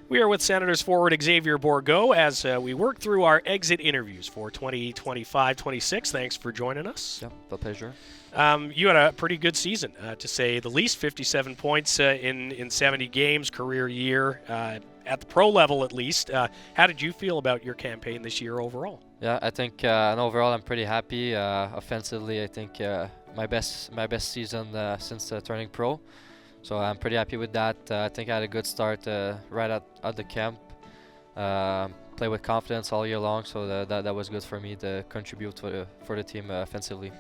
We are with Senators forward Xavier Bourgault as we work through our exit interviews for 2025-26. Thanks for joining us. Yeah, a pleasure. You had a pretty good season, to say the least. 57 points in 70 games, career year, at the pro level at least. How did you feel about your campaign this year overall? Yeah, I think and overall I'm pretty happy. Offensively, I think my best season since turning pro. So I'm pretty happy with that. I think I had a good start right at the camp. Play with confidence all year long, so that was good for me to contribute for the team offensively.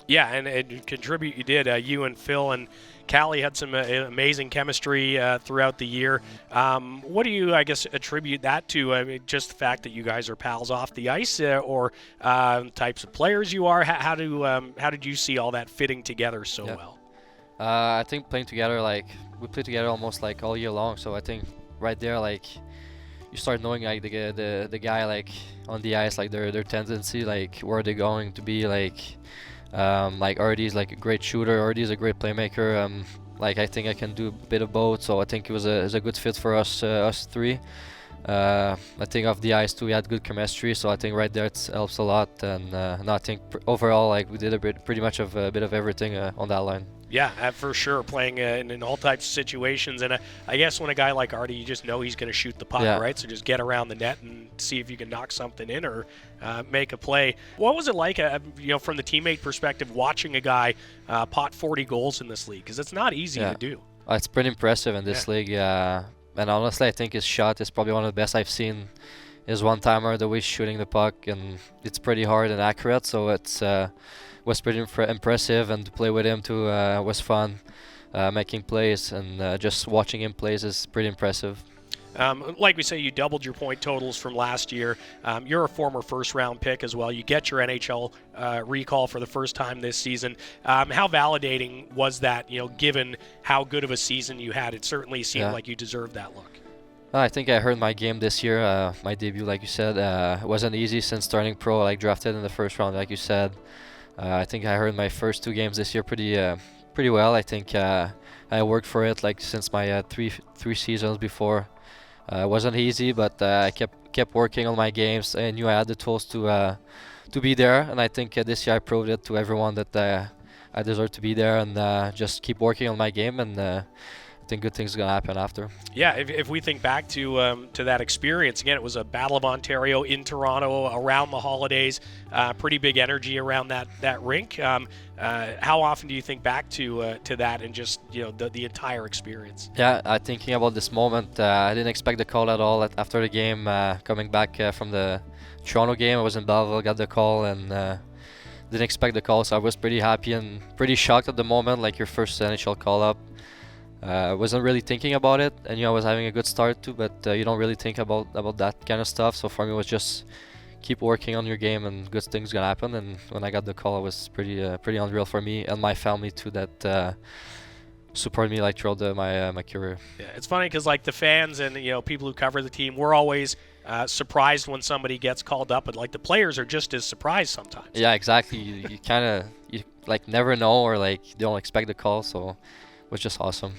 Yeah, and contribute you did. You and Phil and Callie had some amazing chemistry throughout the year. What do you, I guess, attribute that to? I mean, just the fact that you guys are pals off the ice, or types of players you are? How did you see all that fitting together so well? I think playing together, like we play together almost like all year long. So I think right there, like you start knowing like the guy like on the ice, like their tendency, like where they're going to be, like Artie's like a great shooter, Artie's a great playmaker. Like I think I can do a bit of both. So I think it was a good fit for us three. I think off the ice too, we had good chemistry. So I think right there it helps a lot. And no, I think overall like we did pretty much of a bit of everything on that line. Yeah, for sure, playing in all types of situations. And I guess when a guy like Artie, you just know he's going to shoot the puck, right? So just get around the net and see if you can knock something in or make a play. What was it like, from the teammate perspective, watching a guy pot 40 goals in this league? Because it's not easy to do. It's pretty impressive in this league. And honestly, I think his shot is probably one of the best I've seen. His one-timer, the way he's shooting the puck, and it's pretty hard and accurate. So it's was pretty impressive, and to play with him too was fun. Making plays and just watching him plays is pretty impressive. Like we say, you doubled your point totals from last year. You're a former first-round pick as well. You get your NHL recall for the first time this season. How validating was that, given how good of a season you had? It certainly seemed like you deserved that look. I think I heard my game this year, my debut, like you said. It wasn't easy since starting pro, like drafted in the first round, like you said. I think I heard my first 2 games this year pretty well. I think I worked for it like since my three seasons before. It wasn't easy, but I kept working on my games. I knew I had the tools to be there, and I think this year I proved it to everyone that I deserve to be there, and just keep working on my game, and I think good things are going to happen after. Yeah, if we think back to that experience, again, it was a Battle of Ontario in Toronto around the holidays, pretty big energy around that rink. How often do you think back to that and just the entire experience? Yeah, thinking about this moment, I didn't expect the call at all after the game. Coming back from the Toronto game, I was in Belleville, got the call, and didn't expect the call, so I was pretty happy and pretty shocked at the moment, like your first NHL call-up. I wasn't really thinking about it. I knew I was having a good start too, but you don't really think about that kind of stuff. So for me, it was just keep working on your game, and good things gonna happen. And when I got the call, it was pretty unreal for me and my family too, that support me like throughout my career. Yeah, it's funny because like the fans and people who cover the team, we're always surprised when somebody gets called up, but like the players are just as surprised sometimes. Yeah, exactly. You kind of like never know, or like you don't expect the call, so it was just awesome.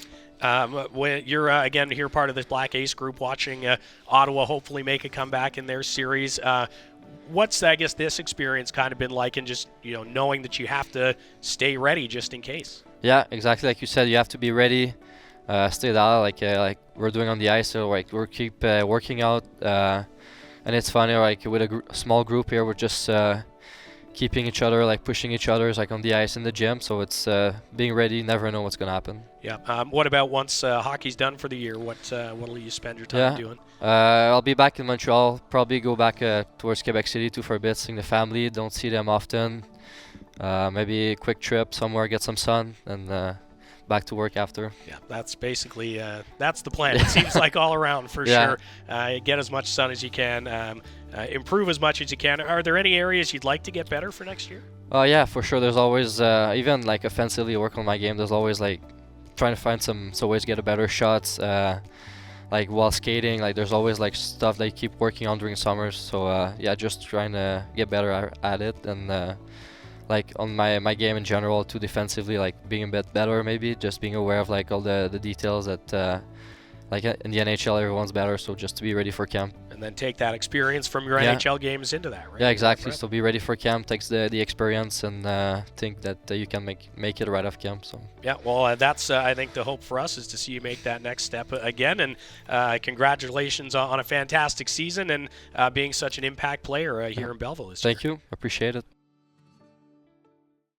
When you're again here part of this Black Ace group, watching Ottawa hopefully make a comeback in their series. What's, I guess, this experience kind of been like, and just knowing that you have to stay ready just in case? Yeah, exactly like you said, you have to be ready, stay down like we're doing on the ice. So like we're keep working out, and it's funny, like with a small group here, we're just keeping each other, like pushing each other, like on the ice in the gym. So it's being ready. Never know what's gonna happen. Yeah. What about once hockey's done for the year? What'll you spend your time doing? I'll be back in Montreal. Probably go back towards Quebec City too for a bit, seeing the family. Don't see them often. Maybe a quick trip somewhere, get some sun, and back to work after. Yeah, that's basically that's the plan. It seems like all around for sure. Get as much sun as you can. Improve as much as you can. Are there any areas you'd like to get better for next year? Yeah, for sure. There's always even like offensively work on my game. There's always like trying to find some ways to get a better shots. Like while skating, like there's always like stuff that you keep working on during summers. So just trying to get better at it, and like on my game in general too, defensively, like being a bit better, maybe just being aware of like all the details that like in the NHL, everyone's better, so just to be ready for camp. And then take that experience from your Yeah. NHL games into that, right? Yeah, exactly. Right. So be ready for camp, takes the experience, and think that you can make it right off camp. So Yeah, well, that's I think the hope for us is to see you make that next step again. And congratulations on a fantastic season and being such an impact player here in Belleville this year. thank you, appreciate it.